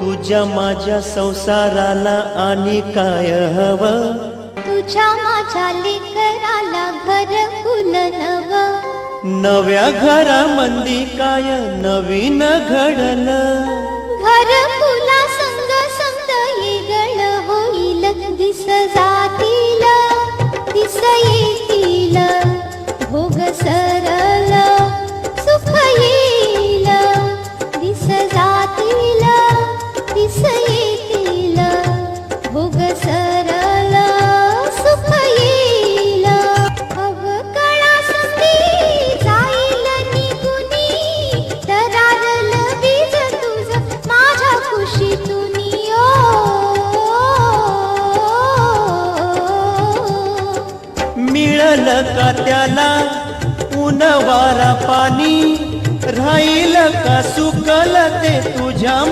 तुझ्या माझ्या संसाराला आणि काय हवं? तुझ्या माझ्या लेकराला घरकुल नव, नव्या घरामंदी काय नवीन घडलं? घरकुला संग संग येगळ होईल, दिस जातील दिस येतील, भोग सरल सुख येईल, दिस जातील दिस येतील, भोग सरल सुख येईल. अवकळा संधी जाईल निघुनी, तरारल बीज तुझ माझ्या कुशीतुनी. मिळलं का त्याला ऊन वारा पाणी, राहील का सुकल ते तुझ्या